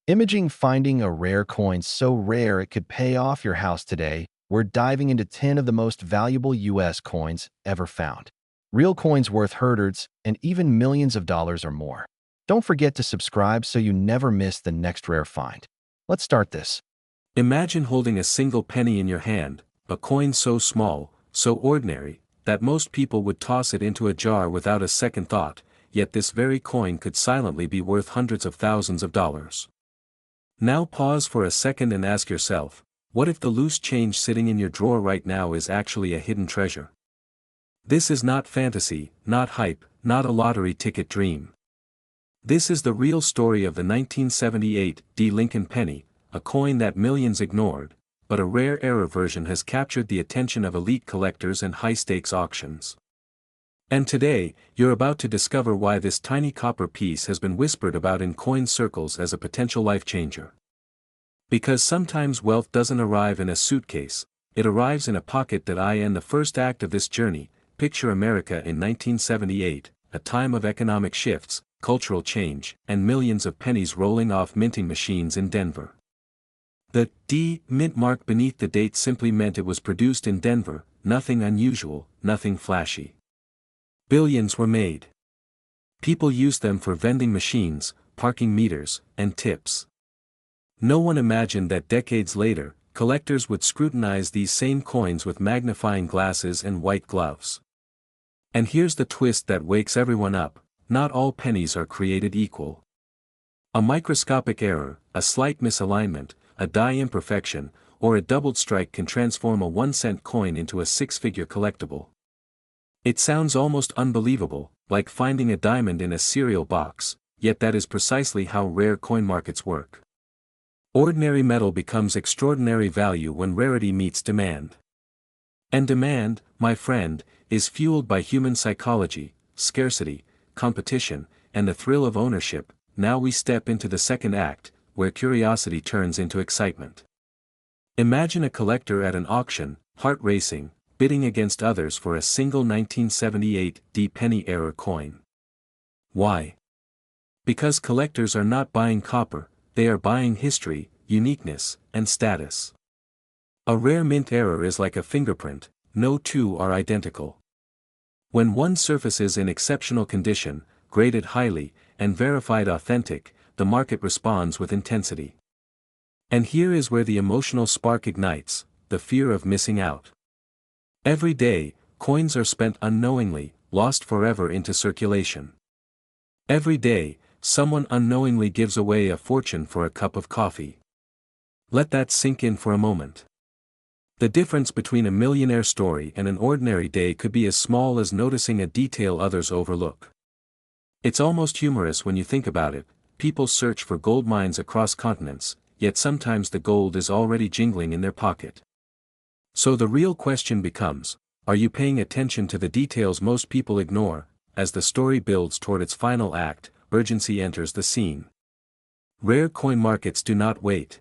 Imaging finding a rare coin so rare it could pay off your house today, we're diving into 10 of the most valuable US coins ever found. Real coins worth hundreds and even millions of dollars or more. Don't forget to subscribe so you never miss the next rare find. Let's start this. Imagine holding a single penny in your hand, a coin so small, so ordinary, that most people would toss it into a jar without a second thought, yet this very coin could silently be worth hundreds of thousands of dollars. Now pause for a second and ask yourself, what if the loose change sitting in your drawer right now is actually a hidden treasure? This is not fantasy, not hype, not a lottery ticket dream. This is the real story of the 1978 D. Lincoln penny, a coin that millions ignored, but a rare era version has captured the attention of elite collectors and high-stakes auctions. And today, you're about to discover why this tiny copper piece has been whispered about in coin circles as a potential life-changer. Because sometimes wealth doesn't arrive in a suitcase, it arrives in a pocket. In the first act of this journey, picture America in 1978, a time of economic shifts, cultural change, and millions of pennies rolling off minting machines in Denver. The D mint mark beneath the date simply meant it was produced in Denver, nothing unusual, nothing flashy. Billions were made. People used them for vending machines, parking meters, and tips. No one imagined that decades later, collectors would scrutinize these same coins with magnifying glasses and white gloves. And here's the twist that wakes everyone up: not all pennies are created equal. A microscopic error, a slight misalignment, a die imperfection, or a doubled strike can transform a 1-cent coin into a six-figure collectible. It sounds almost unbelievable, like finding a diamond in a cereal box, yet that is precisely how rare coin markets work. Ordinary metal becomes extraordinary value when rarity meets demand. And demand, my friend, is fueled by human psychology, scarcity, competition, and the thrill of ownership. Now we step into the second act, where curiosity turns into excitement. Imagine a collector at an auction, heart racing, bidding against others for a single 1978 D penny era coin. Why? Because collectors are not buying copper, they are buying history, uniqueness, and status. A rare mint error is like a fingerprint, no two are identical. When one surfaces in exceptional condition, graded highly, and verified authentic, the market responds with intensity. And here is where the emotional spark ignites: the fear of missing out. Every day, coins are spent unknowingly, lost forever into circulation. Every day, someone unknowingly gives away a fortune for a cup of coffee. Let that sink in for a moment. The difference between a millionaire story and an ordinary day could be as small as noticing a detail others overlook. It's almost humorous when you think about it. People search for gold mines across continents, yet sometimes the gold is already jingling in their pocket. So the real question becomes, are you paying attention to the details most people ignore? As the story builds toward its final act, urgency enters the scene. Rare coin markets do not wait.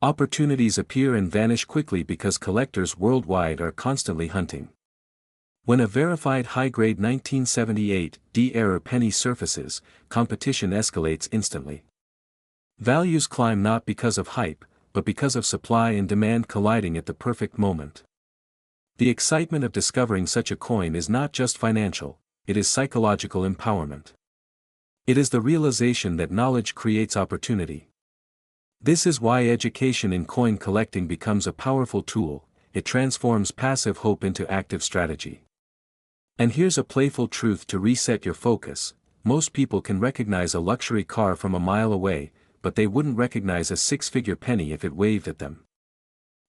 Opportunities appear and vanish quickly because collectors worldwide are constantly hunting. When a verified high-grade 1978 D-era penny surfaces, competition escalates instantly. Values climb not because of hype, but because of supply and demand colliding at the perfect moment. The excitement of discovering such a coin is not just financial, it is psychological empowerment. It is the realization that knowledge creates opportunity. This is why education in coin collecting becomes a powerful tool. It transforms passive hope into active strategy. And here's a playful truth to reset your focus: most people can recognize a luxury car from a mile away, but they wouldn't recognize a six-figure penny if it waved at them.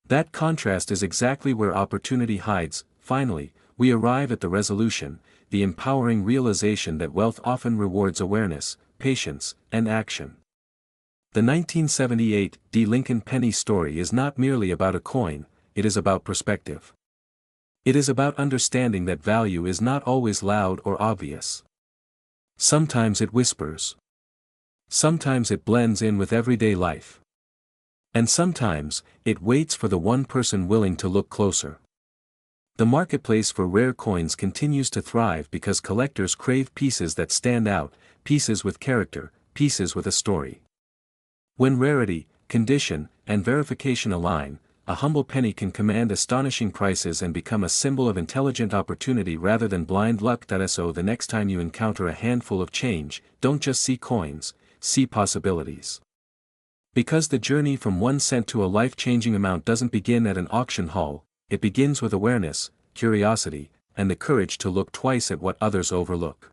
That contrast is exactly where opportunity hides. Finally, we arrive at the resolution, the empowering realization that wealth often rewards awareness, patience, and action. The 1978 D. Lincoln penny story is not merely about a coin, it is about perspective. It is about understanding that value is not always loud or obvious. Sometimes it whispers. Sometimes it blends in with everyday life. And sometimes, it waits for the one person willing to look closer. The marketplace for rare coins continues to thrive because collectors crave pieces that stand out, pieces with character, pieces with a story. When rarity, condition, and verification align, a humble penny can command astonishing prices and become a symbol of intelligent opportunity rather than blind luck. So the next time you encounter a handful of change, don't just see coins, see possibilities. Because the journey from 1 cent to a life-changing amount doesn't begin at an auction hall, it begins with awareness, curiosity, and the courage to look twice at what others overlook.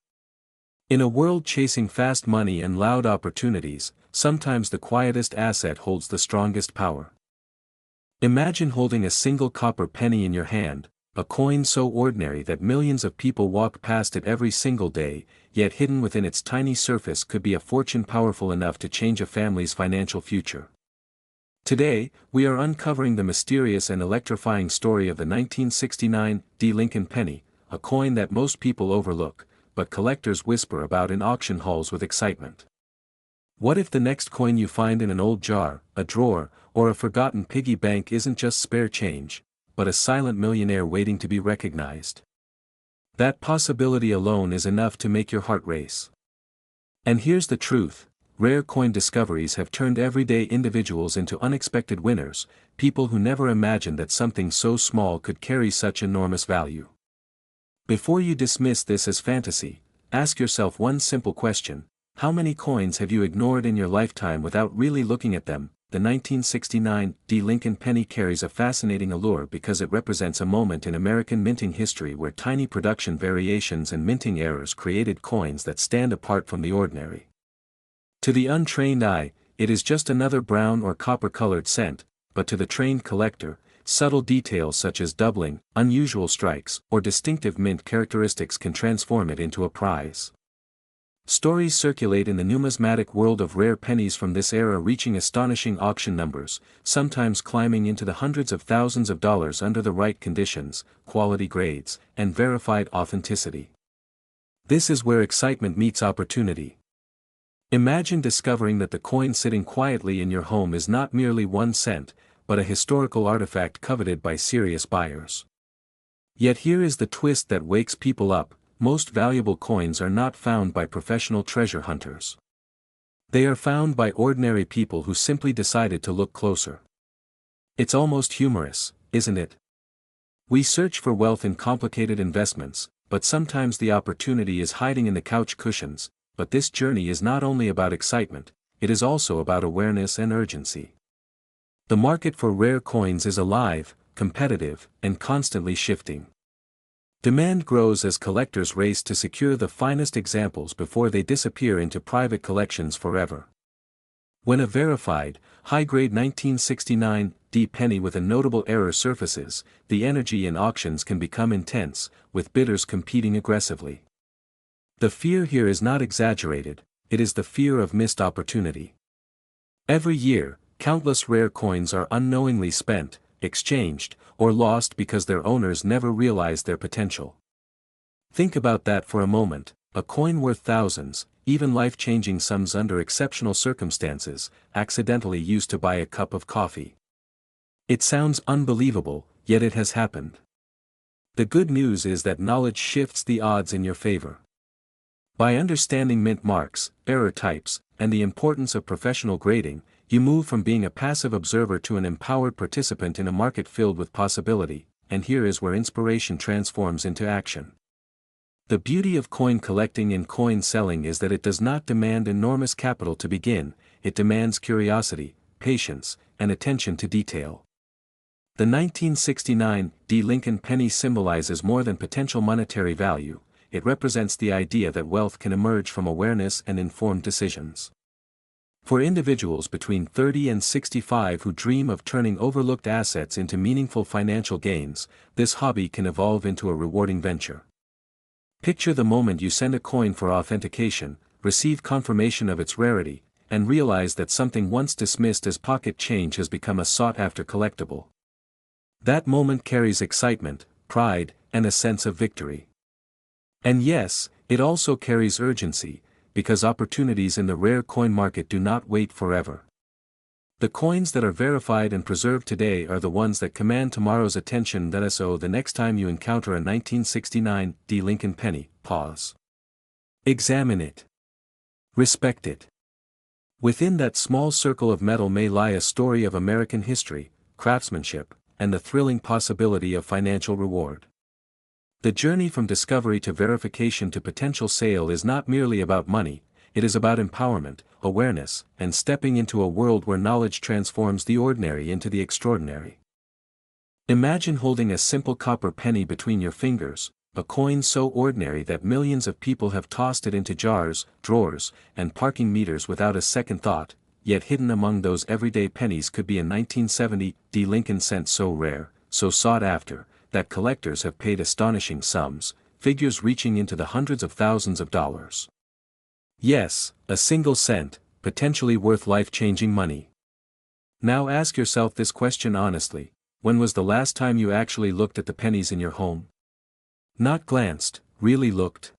In a world chasing fast money and loud opportunities, sometimes the quietest asset holds the strongest power. Imagine holding a single copper penny in your hand, a coin so ordinary that millions of people walk past it every single day, yet hidden within its tiny surface could be a fortune powerful enough to change a family's financial future. Today, we are uncovering the mysterious and electrifying story of the 1969 Lincoln penny, a coin that most people overlook, but collectors whisper about in auction halls with excitement. What if the next coin you find in an old jar, a drawer, or a forgotten piggy bank isn't just spare change, but a silent millionaire waiting to be recognized? That possibility alone is enough to make your heart race. And here's the truth: rare coin discoveries have turned everyday individuals into unexpected winners, people who never imagined that something so small could carry such enormous value. Before you dismiss this as fantasy, ask yourself one simple question: how many coins have you ignored in your lifetime without really looking at them? The 1969 Lincoln penny carries a fascinating allure because it represents a moment in American minting history where tiny production variations and minting errors created coins that stand apart from the ordinary. To the untrained eye, it is just another brown or copper-colored cent, but to the trained collector, subtle details such as doubling, unusual strikes, or distinctive mint characteristics can transform it into a prize. Stories circulate in the numismatic world of rare pennies from this era, reaching astonishing auction numbers, sometimes climbing into the hundreds of thousands of dollars under the right conditions, quality grades, and verified authenticity. This is where excitement meets opportunity. Imagine discovering that the coin sitting quietly in your home is not merely 1 cent, but a historical artifact coveted by serious buyers. Yet here is the twist that wakes people up: most valuable coins are not found by professional treasure hunters. They are found by ordinary people who simply decided to look closer. It's almost humorous, isn't it? We search for wealth in complicated investments, but sometimes the opportunity is hiding in the couch cushions. But this journey is not only about excitement, it is also about awareness and urgency. The market for rare coins is alive, competitive, and constantly shifting. Demand grows as collectors race to secure the finest examples before they disappear into private collections forever. When a verified, high-grade 1969 penny with a notable error surfaces, the energy in auctions can become intense, with bidders competing aggressively. The fear here is not exaggerated, it is the fear of missed opportunity. Every year, countless rare coins are unknowingly spent, exchanged, or lost because their owners never realized their potential. Think about that for a moment: a coin worth thousands, even life-changing sums under exceptional circumstances, accidentally used to buy a cup of coffee. It sounds unbelievable, yet it has happened. The good news is that knowledge shifts the odds in your favor. By understanding mint marks, error types, and the importance of professional grading, you move from being a passive observer to an empowered participant in a market filled with possibility, and here is where inspiration transforms into action. The beauty of coin collecting and coin selling is that it does not demand enormous capital to begin, it demands curiosity, patience, and attention to detail. The 1969 Lincoln penny symbolizes more than potential monetary value. It represents the idea that wealth can emerge from awareness and informed decisions. For individuals between 30 and 65 who dream of turning overlooked assets into meaningful financial gains, this hobby can evolve into a rewarding venture. Picture the moment you send a coin for authentication, receive confirmation of its rarity, and realize that something once dismissed as pocket change has become a sought-after collectible. That moment carries excitement, pride, and a sense of victory. And yes, it also carries urgency, because opportunities in the rare coin market do not wait forever. The coins that are verified and preserved today are the ones that command tomorrow's attention. So the next time you encounter a 1969 Lincoln penny, pause. Examine it. Respect it. Within that small circle of metal may lie a story of American history, craftsmanship, and the thrilling possibility of financial reward. The journey from discovery to verification to potential sale is not merely about money, it is about empowerment, awareness, and stepping into a world where knowledge transforms the ordinary into the extraordinary. Imagine holding a simple copper penny between your fingers, a coin so ordinary that millions of people have tossed it into jars, drawers, and parking meters without a second thought, yet hidden among those everyday pennies could be a 1970 D Lincoln cent so rare, so sought after, that collectors have paid astonishing sums, figures reaching into the hundreds of thousands of dollars. Yes, a single cent, potentially worth life-changing money. Now ask yourself this question honestly: when was the last time you actually looked at the pennies in your home? Not glanced, really looked.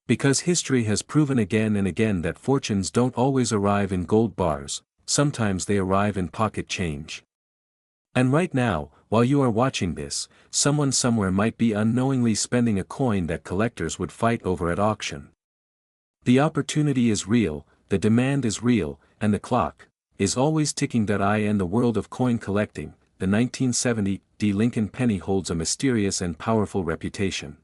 Because history has proven again and again that fortunes don't always arrive in gold bars, sometimes they arrive in pocket change. And right now, while you are watching this, someone somewhere might be unknowingly spending a coin that collectors would fight over at auction. The opportunity is real, the demand is real, and the clock is always ticking. In the world of coin collecting, the 1970 D Lincoln penny holds a mysterious and powerful reputation.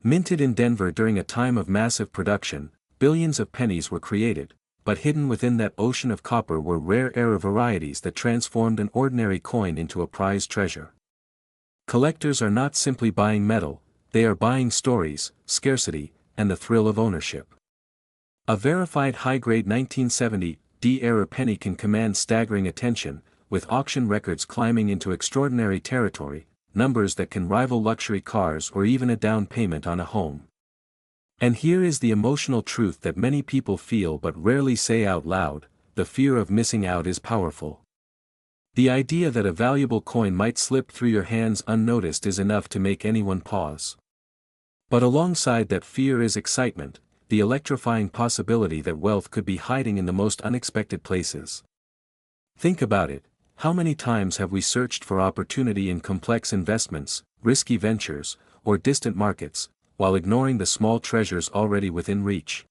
Minted in Denver during a time of massive production, billions of pennies were created, but hidden within that ocean of copper were rare error varieties that transformed an ordinary coin into a prized treasure. Collectors are not simply buying metal, they are buying stories, scarcity, and the thrill of ownership. A verified high-grade 1970 D-era penny can command staggering attention, with auction records climbing into extraordinary territory, numbers that can rival luxury cars or even a down payment on a home. And here is the emotional truth that many people feel but rarely say out loud: the fear of missing out is powerful. The idea that a valuable coin might slip through your hands unnoticed is enough to make anyone pause. But alongside that fear is excitement, the electrifying possibility that wealth could be hiding in the most unexpected places. Think about it: how many times have we searched for opportunity in complex investments, risky ventures, or distant markets, while ignoring the small treasures already within reach?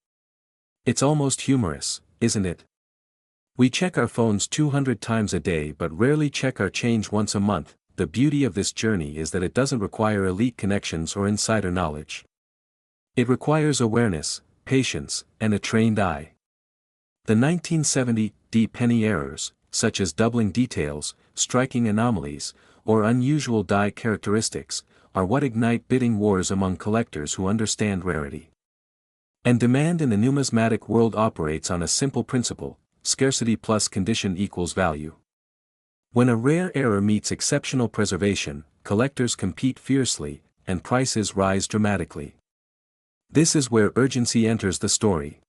It's almost humorous, isn't it? We check our phones 200 times a day but rarely check our change once a month. The beauty of this journey is that it doesn't require elite connections or insider knowledge. It requires awareness, patience, and a trained eye. The 1970 D penny errors, such as doubling details, striking anomalies, or unusual die characteristics, are what ignite bidding wars among collectors who understand rarity. And demand in the numismatic world operates on a simple principle: scarcity plus condition equals value. When a rare error meets exceptional preservation, collectors compete fiercely, and prices rise dramatically. This is where urgency enters the story.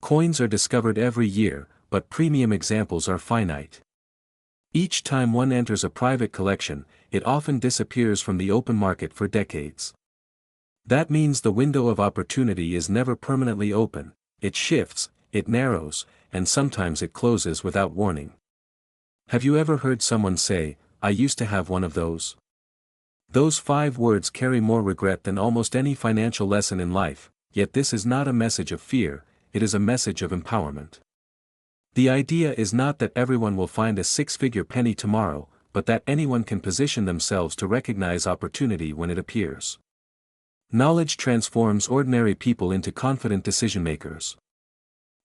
Coins are discovered every year, but premium examples are finite. Each time one enters a private collection, it often disappears from the open market for decades. That means the window of opportunity is never permanently open. It shifts, it narrows, and sometimes it closes without warning. Have you ever heard someone say, "I used to have one of those"? Those 5 words carry more regret than almost any financial lesson in life, yet this is not a message of fear, it is a message of empowerment. The idea is not that everyone will find a 6-figure penny tomorrow, but that anyone can position themselves to recognize opportunity when it appears. Knowledge transforms ordinary people into confident decision-makers.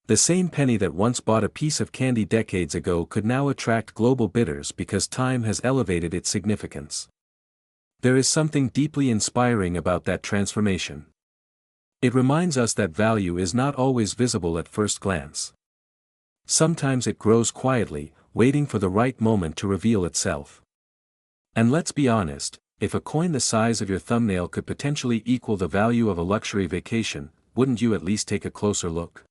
The same penny that once bought a piece of candy decades ago could now attract global bidders because time has elevated its significance. There is something deeply inspiring about that transformation. It reminds us that value is not always visible at first glance. Sometimes it grows quietly, waiting for the right moment to reveal itself. And let's be honest, if a coin the size of your thumbnail could potentially equal the value of a luxury vacation, wouldn't you at least take a closer look?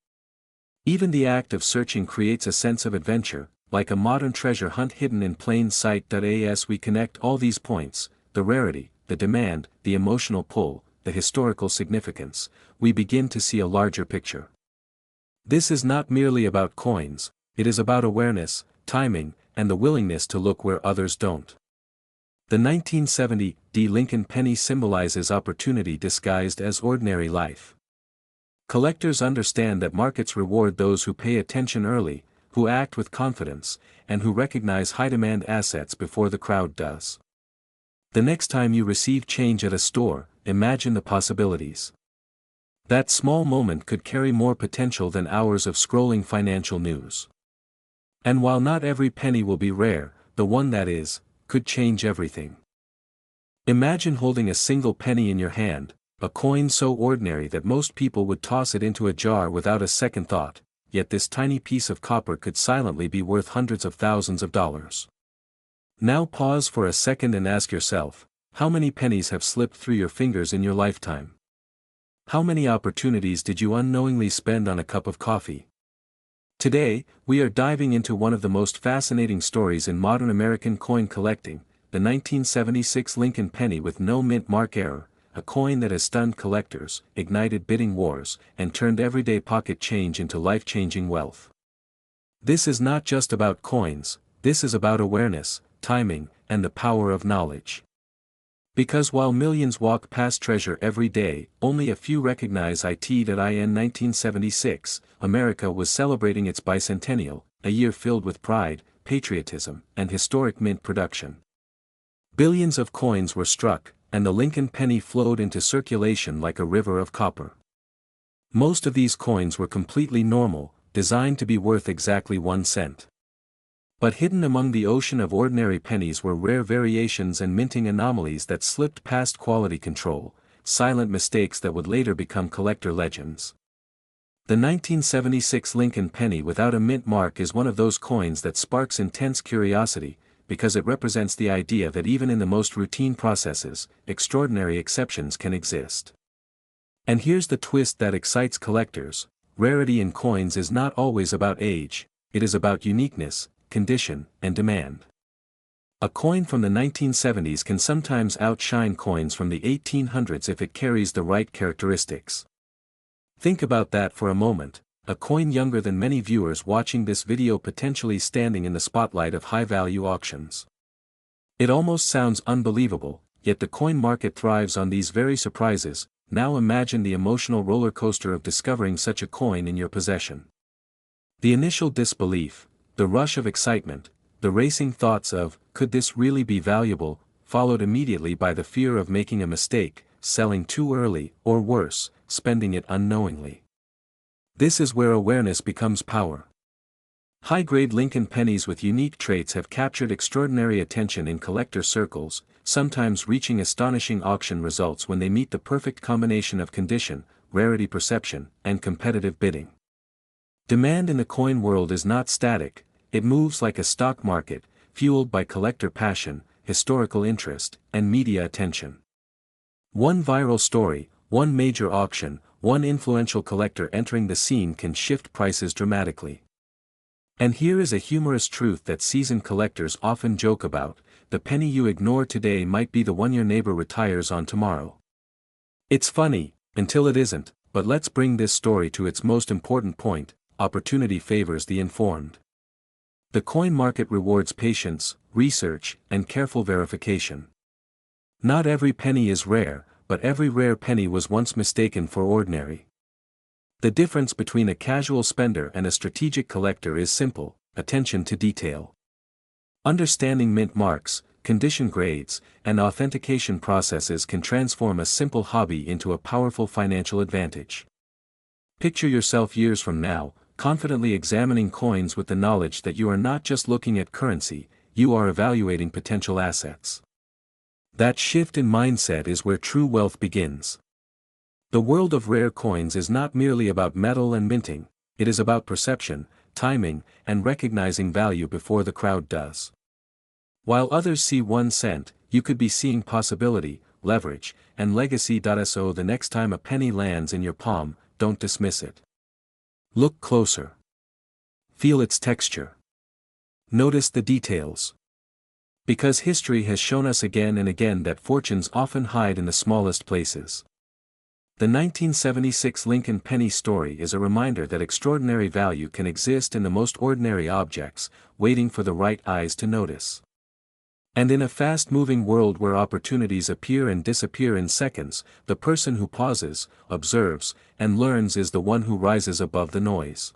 Even the act of searching creates a sense of adventure, like a modern treasure hunt hidden in plain sight. As we connect all these points, the rarity, the demand, the emotional pull, the historical significance, we begin to see a larger picture. This is not merely about coins, it is about awareness, timing, and the willingness to look where others don't. The 1970 D Lincoln penny symbolizes opportunity disguised as ordinary life. Collectors understand that markets reward those who pay attention early, who act with confidence, and who recognize high-demand assets before the crowd does. The next time you receive change at a store, imagine the possibilities. That small moment could carry more potential than hours of scrolling financial news. And while not every penny will be rare, the one that is, could change everything. Imagine holding a single penny in your hand, a coin so ordinary that most people would toss it into a jar without a second thought, yet this tiny piece of copper could silently be worth hundreds of thousands of dollars. Now pause for a second and ask yourself, how many pennies have slipped through your fingers in your lifetime? How many opportunities did you unknowingly spend on a cup of coffee? Today, we are diving into one of the most fascinating stories in modern American coin collecting, the 1976 Lincoln penny with no mint mark error, a coin that has stunned collectors, ignited bidding wars, and turned everyday pocket change into life-changing wealth. This is not just about coins, this is about awareness, timing, and the power of knowledge. Because while millions walk past treasure every day, only a few recognize it that in 1976, America was celebrating its bicentennial, a year filled with pride, patriotism, and historic mint production. Billions of coins were struck, and the Lincoln penny flowed into circulation like a river of copper. Most of these coins were completely normal, designed to be worth exactly 1 cent. But hidden among the ocean of ordinary pennies were rare variations and minting anomalies that slipped past quality control, silent mistakes that would later become collector legends. The 1976 Lincoln penny without a mint mark is one of those coins that sparks intense curiosity, because it represents the idea that even in the most routine processes, extraordinary exceptions can exist. And here's the twist that excites collectors: rarity in coins is not always about age, it is about uniqueness, condition, and demand. A coin from the 1970s can sometimes outshine coins from the 1800s if it carries the right characteristics. Think about that for a moment, a coin younger than many viewers watching this video potentially standing in the spotlight of high-value auctions. It almost sounds unbelievable, yet the coin market thrives on these very surprises. Now imagine the emotional roller coaster of discovering such a coin in your possession. The initial disbelief, the rush of excitement, the racing thoughts of, could this really be valuable, followed immediately by the fear of making a mistake, selling too early, or worse, spending it unknowingly. This is where awareness becomes power. High-grade Lincoln pennies with unique traits have captured extraordinary attention in collector circles, sometimes reaching astonishing auction results when they meet the perfect combination of condition, rarity perception, and competitive bidding. Demand in the coin world is not static, it moves like a stock market, fueled by collector passion, historical interest, and media attention. One viral story, one major auction, one influential collector entering the scene can shift prices dramatically. And here is a humorous truth that seasoned collectors often joke about: the penny you ignore today might be the one your neighbor retires on tomorrow. It's funny, until it isn't, but let's bring this story to its most important point: opportunity favors the informed. The coin market rewards patience, research, and careful verification. Not every penny is rare, but every rare penny was once mistaken for ordinary. The difference between a casual spender and a strategic collector is simple: attention to detail. Understanding mint marks, condition grades, and authentication processes can transform a simple hobby into a powerful financial advantage. Picture yourself years from now, confidently examining coins with the knowledge that you are not just looking at currency, you are evaluating potential assets. That shift in mindset is where true wealth begins. The world of rare coins is not merely about metal and minting, it is about perception, timing, and recognizing value before the crowd does. While others see 1 cent, you could be seeing possibility, leverage, and legacy. So the next time a penny lands in your palm, don't dismiss it. Look closer. Feel its texture. Notice the details. Because history has shown us again and again that fortunes often hide in the smallest places. The 1976 Lincoln penny story is a reminder that extraordinary value can exist in the most ordinary objects, waiting for the right eyes to notice. And in a fast-moving world where opportunities appear and disappear in seconds, the person who pauses, observes, and learns is the one who rises above the noise.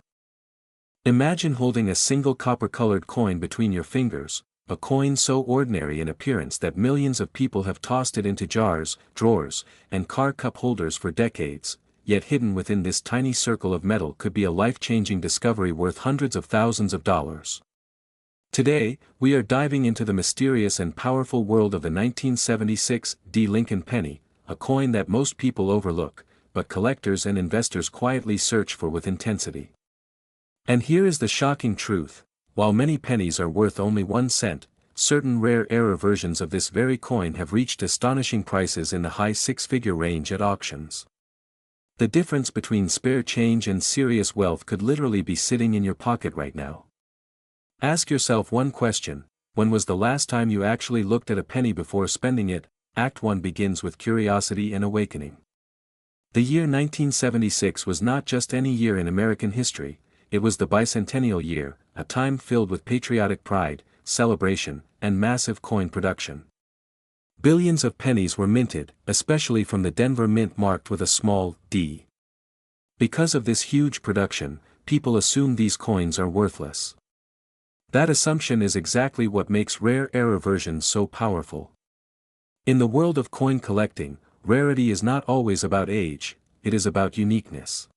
Imagine holding a single copper-colored coin between your fingers, a coin so ordinary in appearance that millions of people have tossed it into jars, drawers, and car cup holders for decades, yet hidden within this tiny circle of metal could be a life-changing discovery worth hundreds of thousands of dollars. Today, we are diving into the mysterious and powerful world of the 1976 D. Lincoln penny, a coin that most people overlook, but collectors and investors quietly search for with intensity. And here is the shocking truth: while many pennies are worth only 1 cent, certain rare error versions of this very coin have reached astonishing prices in the high six-figure range at auctions. The difference between spare change and serious wealth could literally be sitting in your pocket right now. Ask yourself one question: when was the last time you actually looked at a penny before spending it? Act 1 begins with curiosity and awakening. The year 1976 was not just any year in American history, it was the bicentennial year, a time filled with patriotic pride, celebration, and massive coin production. Billions of pennies were minted, especially from the Denver Mint marked with a small d. Because of this huge production, people assume these coins are worthless. That assumption is exactly what makes rare error versions so powerful. In the world of coin collecting, rarity is not always about age, it is about uniqueness.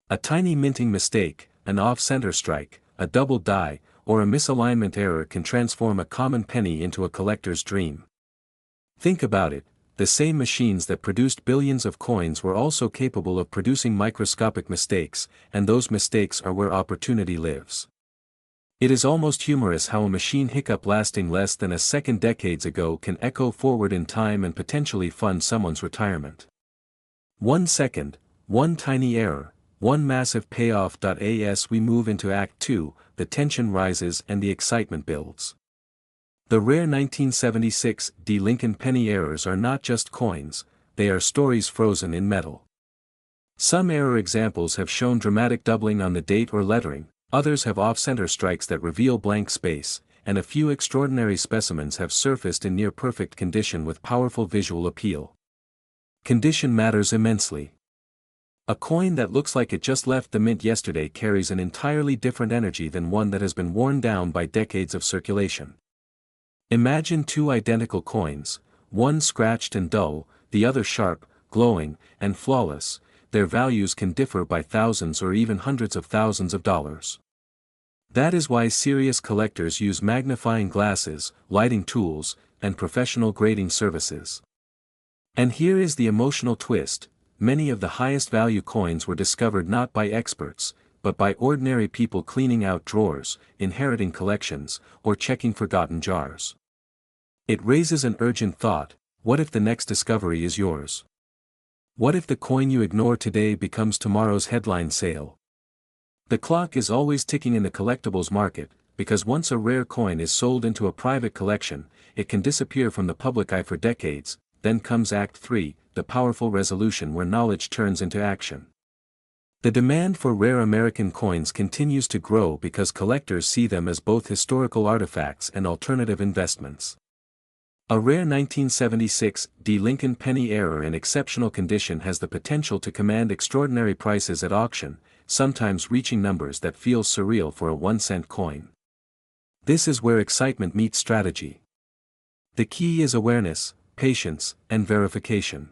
A tiny minting mistake, an off-center strike, a double die, or a misalignment error can transform a common penny into a collector's dream. Think about it: the same machines that produced billions of coins were also capable of producing microscopic mistakes, and those mistakes are where opportunity lives. It is almost humorous how a machine hiccup lasting less than a second decades ago can echo forward in time and potentially fund someone's retirement. 1 second, one tiny error, one massive payoff. As we move into Act 2, the tension rises and the excitement builds. The rare 1976 D. Lincoln penny errors are not just coins, they are stories frozen in metal. Some error examples have shown dramatic doubling on the date or lettering, others have off-center strikes that reveal blank space, and a few extraordinary specimens have surfaced in near-perfect condition with powerful visual appeal. Condition matters immensely. A coin that looks like it just left the mint yesterday carries an entirely different energy than one that has been worn down by decades of circulation. Imagine two identical coins, one scratched and dull, the other sharp, glowing, and flawless. Their values can differ by thousands or even hundreds of thousands of dollars. That is why serious collectors use magnifying glasses, lighting tools, and professional grading services. And here is the emotional twist: many of the highest value coins were discovered not by experts, but by ordinary people cleaning out drawers, inheriting collections, or checking forgotten jars. It raises an urgent thought: what if the next discovery is yours? What if the coin you ignore today becomes tomorrow's headline sale? The clock is always ticking in the collectibles market, because once a rare coin is sold into a private collection, it can disappear from the public eye for decades. Then comes Act 3, the powerful resolution where knowledge turns into action. The demand for rare American coins continues to grow because collectors see them as both historical artifacts and alternative investments. A rare 1976 D. Lincoln penny error in exceptional condition has the potential to command extraordinary prices at auction, sometimes reaching numbers that feel surreal for a 1-cent coin. This is where excitement meets strategy. The key is awareness, patience, and verification.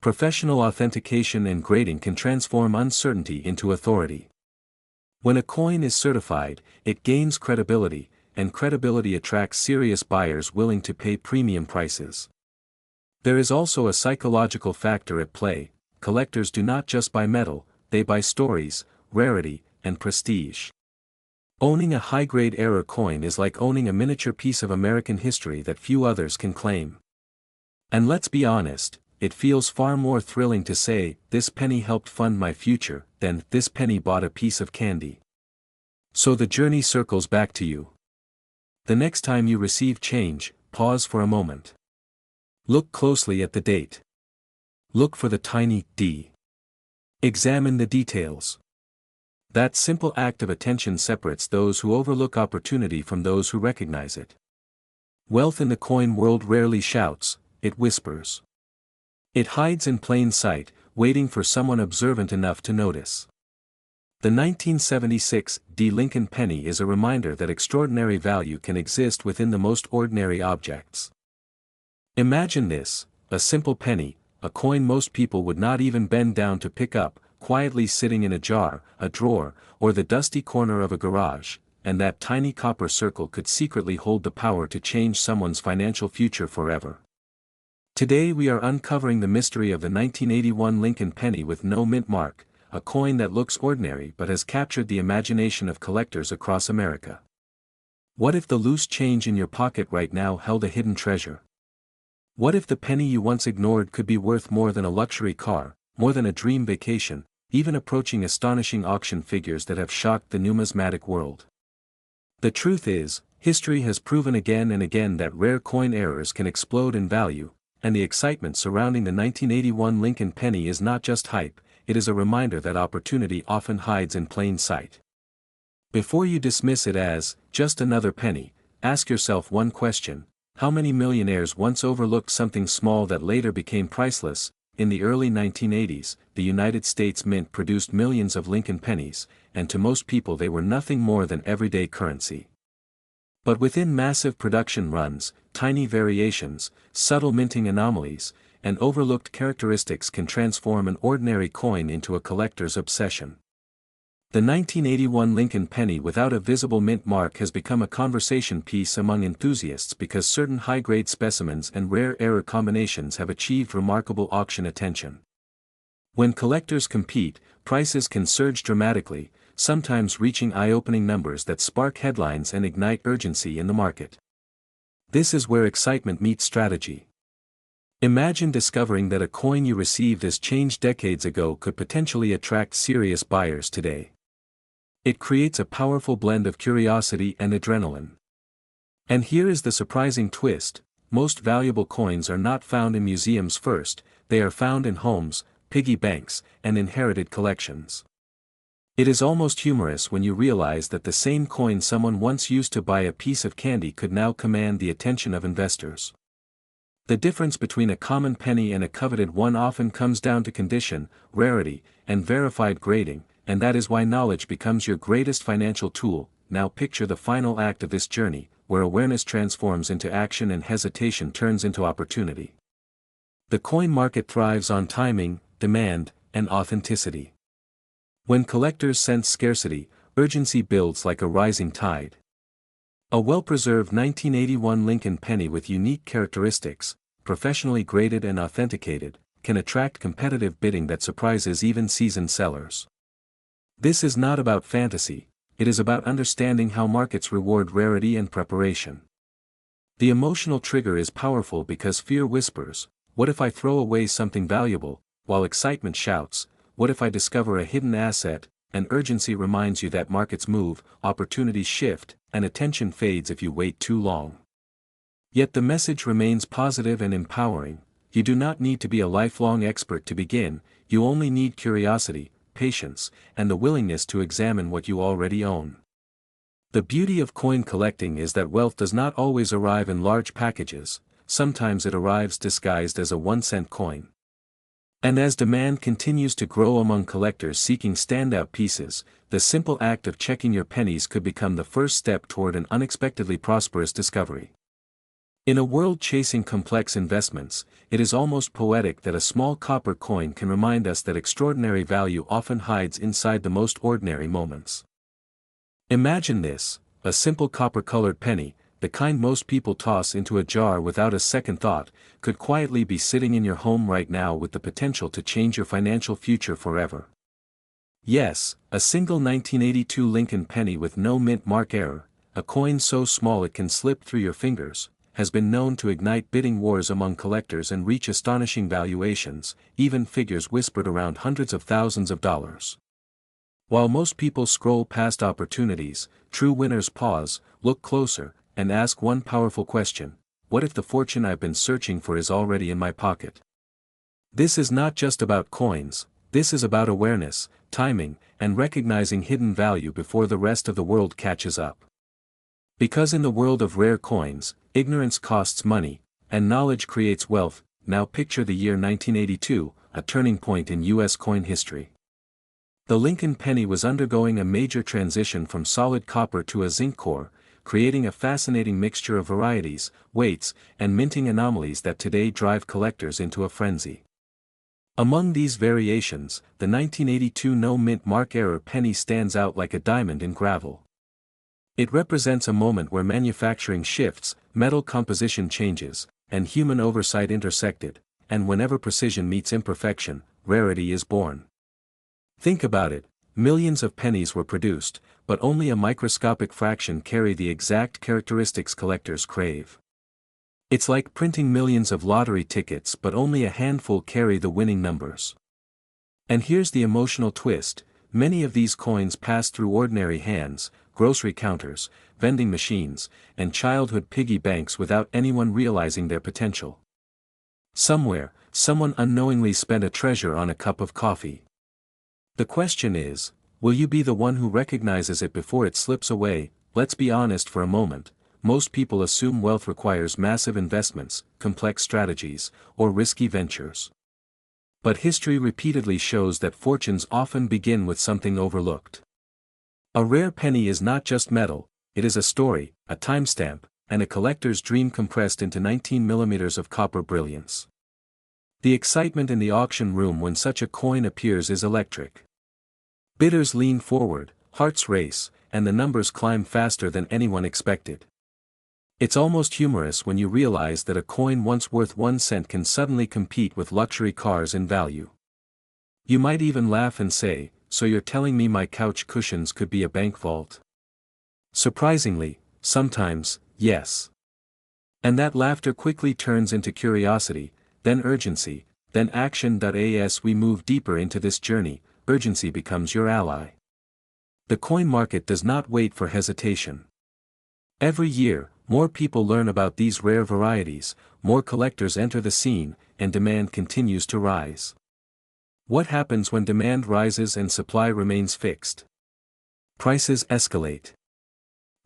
Professional authentication and grading can transform uncertainty into authority. When a coin is certified, it gains credibility, and credibility attracts serious buyers willing to pay premium prices. There is also a psychological factor at play: collectors do not just buy metal, they buy stories, rarity, and prestige. Owning a high-grade error coin is like owning a miniature piece of American history that few others can claim. And let's be honest, it feels far more thrilling to say, "This penny helped fund my future," than "This penny bought a piece of candy." So the journey circles back to you. The next time you receive change, pause for a moment. Look closely at the date. Look for the tiny d. Examine the details. That simple act of attention separates those who overlook opportunity from those who recognize it. Wealth in the coin world rarely shouts, it whispers. It hides in plain sight, waiting for someone observant enough to notice. The 1976 D. Lincoln penny is a reminder that extraordinary value can exist within the most ordinary objects. Imagine this, a simple penny, a coin most people would not even bend down to pick up, quietly sitting in a jar, a drawer, or the dusty corner of a garage, and that tiny copper circle could secretly hold the power to change someone's financial future forever. Today we are uncovering the mystery of the 1981 Lincoln penny with no mint mark, a coin that looks ordinary but has captured the imagination of collectors across America. What if the loose change in your pocket right now held a hidden treasure? What if the penny you once ignored could be worth more than a luxury car, more than a dream vacation, even approaching astonishing auction figures that have shocked the numismatic world? The truth is, history has proven again and again that rare coin errors can explode in value, and the excitement surrounding the 1981 Lincoln penny is not just hype, it is a reminder that opportunity often hides in plain sight. Before you dismiss it as just another penny, ask yourself one question: how many millionaires once overlooked something small that later became priceless? In the early 1980s, the United States Mint produced millions of Lincoln pennies, and to most people they were nothing more than everyday currency. But within massive production runs, tiny variations, subtle minting anomalies, and overlooked characteristics can transform an ordinary coin into a collector's obsession. The 1981 Lincoln penny without a visible mint mark has become a conversation piece among enthusiasts because certain high-grade specimens and rare error combinations have achieved remarkable auction attention. When collectors compete, prices can surge dramatically, sometimes reaching eye-opening numbers that spark headlines and ignite urgency in the market. This is where excitement meets strategy. Imagine discovering that a coin you received as change decades ago could potentially attract serious buyers today. It creates a powerful blend of curiosity and adrenaline. And here is the surprising twist: most valuable coins are not found in museums first, they are found in homes, piggy banks, and inherited collections. It is almost humorous when you realize that the same coin someone once used to buy a piece of candy could now command the attention of investors. The difference between a common penny and a coveted one often comes down to condition, rarity, and verified grading, and that is why knowledge becomes your greatest financial tool. Now picture the final act of this journey, where awareness transforms into action and hesitation turns into opportunity. The coin market thrives on timing, demand, and authenticity. When collectors sense scarcity, urgency builds like a rising tide. A well-preserved 1981 Lincoln penny with unique characteristics, professionally graded and authenticated, can attract competitive bidding that surprises even seasoned sellers. This is not about fantasy, it is about understanding how markets reward rarity and preparation. The emotional trigger is powerful because fear whispers, "What if I throw away something valuable?" while excitement shouts, "What if I discover a hidden asset?" And urgency reminds you that markets move, opportunities shift, and attention fades if you wait too long. Yet the message remains positive and empowering: you do not need to be a lifelong expert to begin, you only need curiosity, patience, and the willingness to examine what you already own. The beauty of coin collecting is that wealth does not always arrive in large packages, sometimes it arrives disguised as a 1-cent coin. And as demand continues to grow among collectors seeking standout pieces, the simple act of checking your pennies could become the first step toward an unexpectedly prosperous discovery. In a world chasing complex investments, it is almost poetic that a small copper coin can remind us that extraordinary value often hides inside the most ordinary moments. Imagine this: a simple copper-colored penny, the kind most people toss into a jar without a second thought, could quietly be sitting in your home right now with the potential to change your financial future forever. Yes, a single 1982 Lincoln penny with no mint mark error, a coin so small it can slip through your fingers, has been known to ignite bidding wars among collectors and reach astonishing valuations, even figures whispered around hundreds of thousands of dollars. While most people scroll past opportunities, true winners pause, look closer, and ask one powerful question: what if the fortune I've been searching for is already in my pocket? This is not just about coins, this is about awareness, timing, and recognizing hidden value before the rest of the world catches up. Because in the world of rare coins, ignorance costs money, and knowledge creates wealth. Now picture the year 1982, a turning point in U.S. coin history. The Lincoln penny was undergoing a major transition from solid copper to a zinc core, creating a fascinating mixture of varieties, weights, and minting anomalies that today drive collectors into a frenzy. Among these variations, the 1982 no-mint mark error penny stands out like a diamond in gravel. It represents a moment where manufacturing shifts, metal composition changes, and human oversight intersected, and whenever precision meets imperfection, rarity is born. Think about it, millions of pennies were produced, but only a microscopic fraction carry the exact characteristics collectors crave. It's like printing millions of lottery tickets but only a handful carry the winning numbers. And here's the emotional twist, many of these coins pass through ordinary hands, grocery counters, vending machines, and childhood piggy banks without anyone realizing their potential. Somewhere, someone unknowingly spent a treasure on a cup of coffee. The question is, will you be the one who recognizes it before it slips away? Let's be honest for a moment, most people assume wealth requires massive investments, complex strategies, or risky ventures. But history repeatedly shows that fortunes often begin with something overlooked. A rare penny is not just metal, it is a story, a timestamp, and a collector's dream compressed into 19 millimeters of copper brilliance. The excitement in the auction room when such a coin appears is electric. Bidders lean forward, hearts race, and the numbers climb faster than anyone expected. It's almost humorous when you realize that a coin once worth 1 cent can suddenly compete with luxury cars in value. You might even laugh and say, "So you're telling me my couch cushions could be a bank vault?" Surprisingly, sometimes, yes. And that laughter quickly turns into curiosity, then urgency, then action. As we move deeper into this journey, urgency becomes your ally. The coin market does not wait for hesitation. Every year, more people learn about these rare varieties, more collectors enter the scene, and demand continues to rise. What happens when demand rises and supply remains fixed? Prices escalate.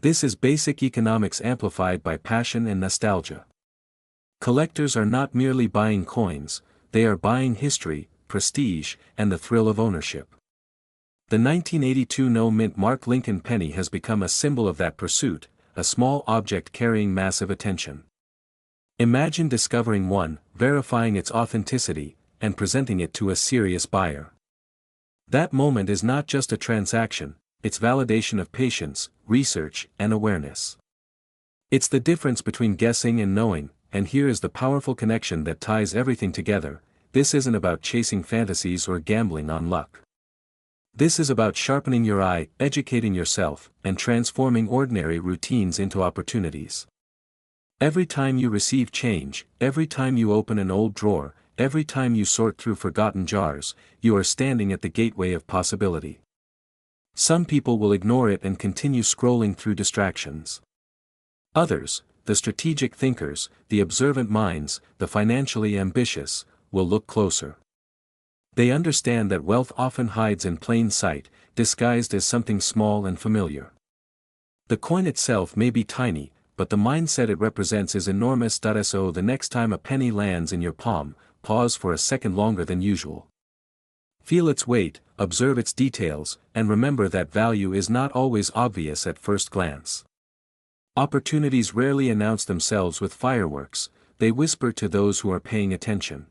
This is basic economics amplified by passion and nostalgia. Collectors are not merely buying coins, they are buying history, prestige, and the thrill of ownership. The 1982 no-mint mark Lincoln penny has become a symbol of that pursuit, a small object carrying massive attention. Imagine discovering one, verifying its authenticity, and presenting it to a serious buyer. That moment is not just a transaction, it's validation of patience, research, and awareness. It's the difference between guessing and knowing, and here is the powerful connection that ties everything together. This isn't about chasing fantasies or gambling on luck. This is about sharpening your eye, educating yourself, and transforming ordinary routines into opportunities. Every time you receive change, every time you open an old drawer, every time you sort through forgotten jars, you are standing at the gateway of possibility. Some people will ignore it and continue scrolling through distractions. Others, the strategic thinkers, the observant minds, the financially ambitious, will look closer. They understand that wealth often hides in plain sight, disguised as something small and familiar. The coin itself may be tiny, but the mindset it represents is enormous. So the next time a penny lands in your palm, pause for a second longer than usual. Feel its weight, observe its details, and remember that value is not always obvious at first glance. Opportunities rarely announce themselves with fireworks, they whisper to those who are paying attention.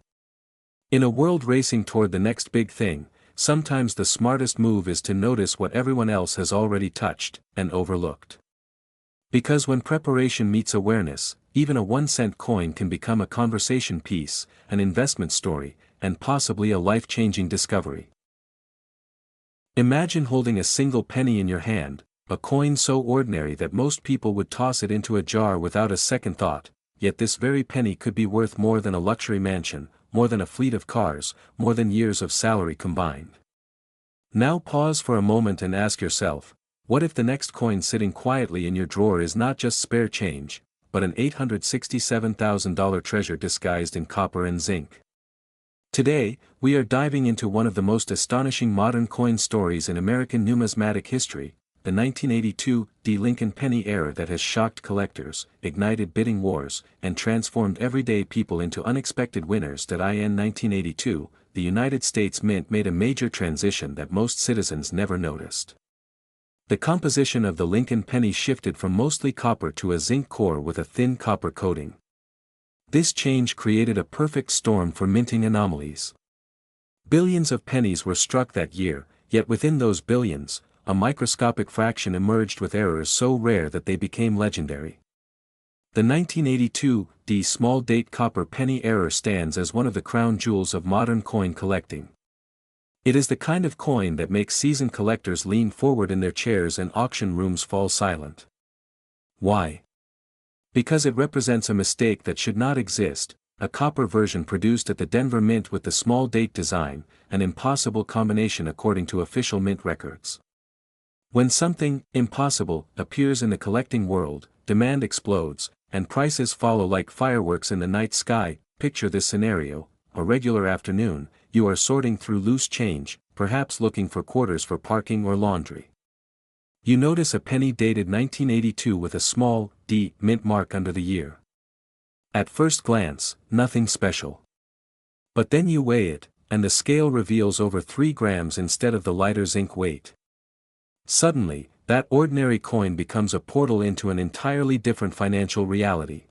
In a world racing toward the next big thing, sometimes the smartest move is to notice what everyone else has already touched and overlooked. Because when preparation meets awareness, even a 1-cent coin can become a conversation piece, an investment story, and possibly a life-changing discovery. Imagine holding a single penny in your hand, a coin so ordinary that most people would toss it into a jar without a second thought, yet this very penny could be worth more than a luxury mansion, more than a fleet of cars, more than years of salary combined. Now pause for a moment and ask yourself, what if the next coin sitting quietly in your drawer is not just spare change, but an $867,000 treasure disguised in copper and zinc? Today, we are diving into one of the most astonishing modern coin stories in American numismatic history, the 1982 Lincoln penny era that has shocked collectors, ignited bidding wars, and transformed everyday people into unexpected winners. In 1982, the United States Mint made a major transition that most citizens never noticed. The composition of the Lincoln penny shifted from mostly copper to a zinc core with a thin copper coating. This change created a perfect storm for minting anomalies. Billions of pennies were struck that year, yet within those billions, a microscopic fraction emerged with errors so rare that they became legendary. The 1982 small date copper penny error stands as one of the crown jewels of modern coin collecting. It is the kind of coin that makes seasoned collectors lean forward in their chairs and auction rooms fall silent. Why? Because it represents a mistake that should not exist, a copper version produced at the Denver Mint with the small date design, an impossible combination according to official mint records. When something impossible appears in the collecting world, demand explodes, and prices follow like fireworks in the night sky. Picture this scenario: a regular afternoon, you are sorting through loose change, perhaps looking for quarters for parking or laundry. You notice a penny dated 1982 with a small D mint mark under the year. At first glance, nothing special. But then you weigh it, and the scale reveals over 3 grams instead of the lighter zinc weight. Suddenly, that ordinary coin becomes a portal into an entirely different financial reality.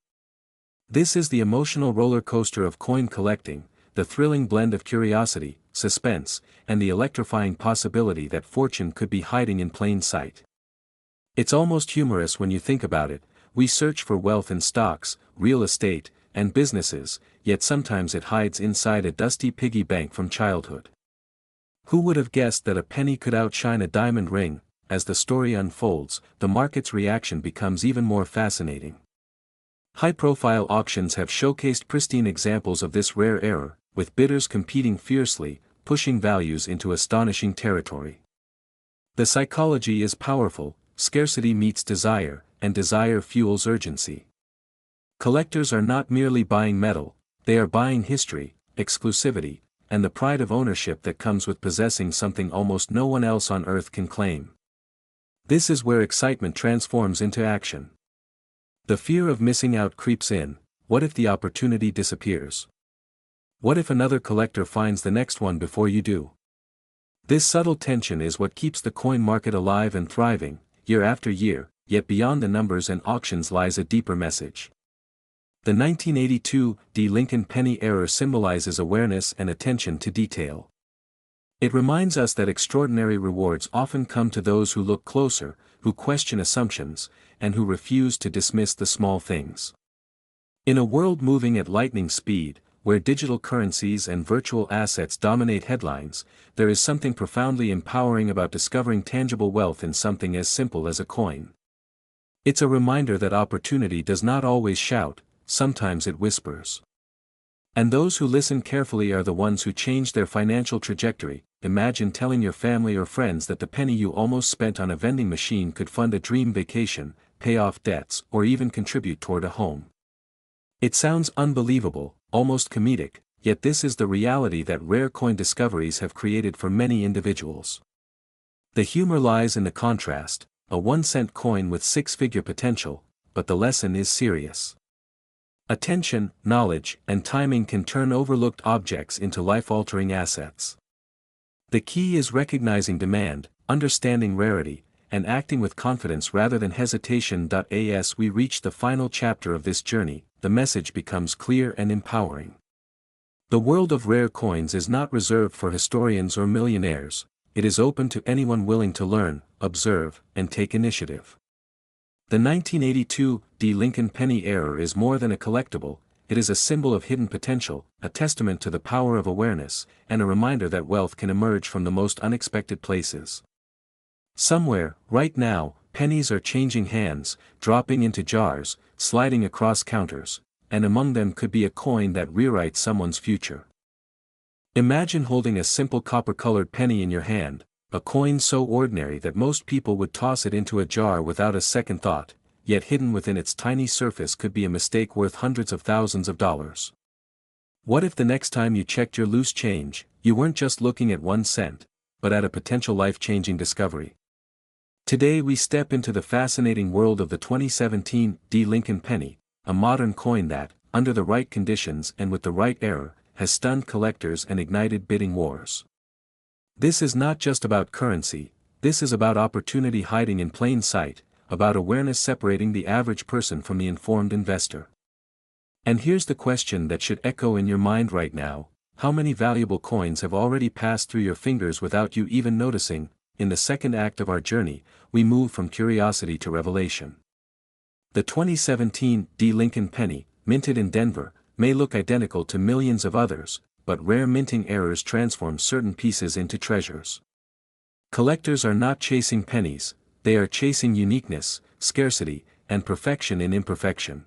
This is the emotional roller coaster of coin collecting, the thrilling blend of curiosity, suspense, and the electrifying possibility that fortune could be hiding in plain sight. It's almost humorous when you think about it. We search for wealth in stocks, real estate, and businesses, yet sometimes it hides inside a dusty piggy bank from childhood. Who would have guessed that a penny could outshine a diamond ring? As the story unfolds, the market's reaction becomes even more fascinating. High-profile auctions have showcased pristine examples of this rare error, with bidders competing fiercely, pushing values into astonishing territory. The psychology is powerful: scarcity meets desire, and desire fuels urgency. Collectors are not merely buying metal, they are buying history, exclusivity, and the pride of ownership that comes with possessing something almost no one else on earth can claim. This is where excitement transforms into action. The fear of missing out creeps in. What if the opportunity disappears? What if another collector finds the next one before you do? This subtle tension is what keeps the coin market alive and thriving, year after year, yet beyond the numbers and auctions lies a deeper message. The 1982 Lincoln penny error symbolizes awareness and attention to detail. It reminds us that extraordinary rewards often come to those who look closer, who question assumptions, and who refuse to dismiss the small things. In a world moving at lightning speed, where digital currencies and virtual assets dominate headlines, there is something profoundly empowering about discovering tangible wealth in something as simple as a coin. It's a reminder that opportunity does not always shout, sometimes it whispers. And those who listen carefully are the ones who change their financial trajectory. Imagine telling your family or friends that the penny you almost spent on a vending machine could fund a dream vacation, pay off debts, or even contribute toward a home. It sounds unbelievable, almost comedic, yet this is the reality that rare coin discoveries have created for many individuals. The humor lies in the contrast: a 1-cent coin with 6-figure potential, but the lesson is serious. Attention, knowledge, and timing can turn overlooked objects into life-altering assets. The key is recognizing demand, understanding rarity, and acting with confidence rather than hesitation. As we reach the final chapter of this journey, the message becomes clear and empowering. The world of rare coins is not reserved for historians or millionaires. It is open to anyone willing to learn, observe, and take initiative. The 1982 Lincoln penny error is more than a collectible. It is a symbol of hidden potential, a testament to the power of awareness, and a reminder that wealth can emerge from the most unexpected places. Somewhere, right now, pennies are changing hands, dropping into jars, sliding across counters, and among them could be a coin that rewrites someone's future. Imagine holding a simple copper-colored penny in your hand, a coin so ordinary that most people would toss it into a jar without a second thought, yet hidden within its tiny surface could be a mistake worth hundreds of thousands of dollars. What if the next time you checked your loose change, you weren't just looking at 1 cent, but at a potential life-changing discovery? Today we step into the fascinating world of the 2017 D. Lincoln penny, a modern coin that, under the right conditions and with the right era, has stunned collectors and ignited bidding wars. This is not just about currency, this is about opportunity hiding in plain sight, about awareness separating the average person from the informed investor. And here's the question that should echo in your mind right now: how many valuable coins have already passed through your fingers without you even noticing? In the second act of our journey, we move from curiosity to revelation. The 2017 D. Lincoln penny, minted in Denver, may look identical to millions of others, but rare minting errors transform certain pieces into treasures. Collectors are not chasing pennies, they are chasing uniqueness, scarcity, and perfection in imperfection.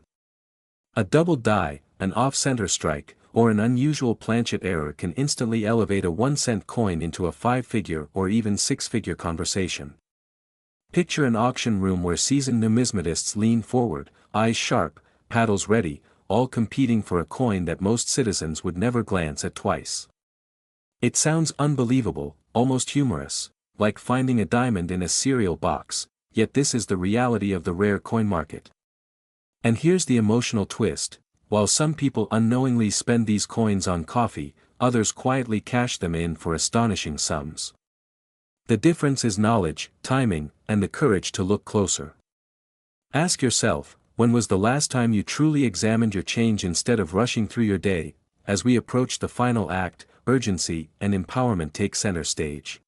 A double die, an off-center strike, or an unusual planchet error can instantly elevate a 1-cent coin into a 5-figure or even 6-figure conversation. Picture an auction room where seasoned numismatists lean forward, eyes sharp, paddles ready, all competing for a coin that most citizens would never glance at twice. It sounds unbelievable, almost humorous, like finding a diamond in a cereal box, yet this is the reality of the rare coin market. And here's the emotional twist: while some people unknowingly spend these coins on coffee, others quietly cash them in for astonishing sums. The difference is knowledge, timing, and the courage to look closer. Ask yourself, when was the last time you truly examined your change instead of rushing through your day? As we approach the final act, urgency and empowerment take center stage.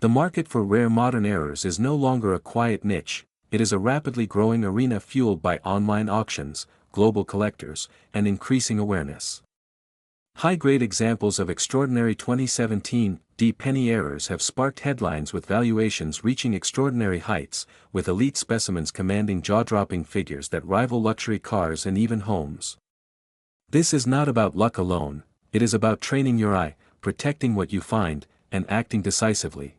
The market for rare modern errors is no longer a quiet niche, it is a rapidly growing arena fueled by online auctions, global collectors, and increasing awareness. High-grade examples of extraordinary 2017 D. penny errors have sparked headlines with valuations reaching extraordinary heights, with elite specimens commanding jaw-dropping figures that rival luxury cars and even homes. This is not about luck alone, it is about training your eye, protecting what you find, and acting decisively.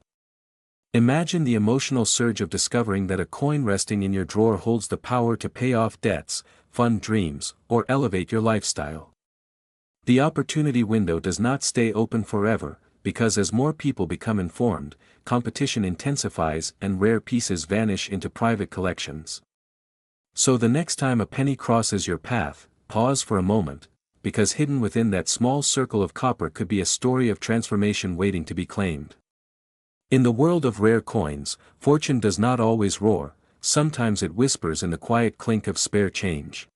Imagine the emotional surge of discovering that a coin resting in your drawer holds the power to pay off debts, fund dreams, or elevate your lifestyle. The opportunity window does not stay open forever, because as more people become informed, competition intensifies and rare pieces vanish into private collections. So the next time a penny crosses your path, pause for a moment, because hidden within that small circle of copper could be a story of transformation waiting to be claimed. In the world of rare coins, fortune does not always roar, sometimes it whispers in the quiet clink of spare change.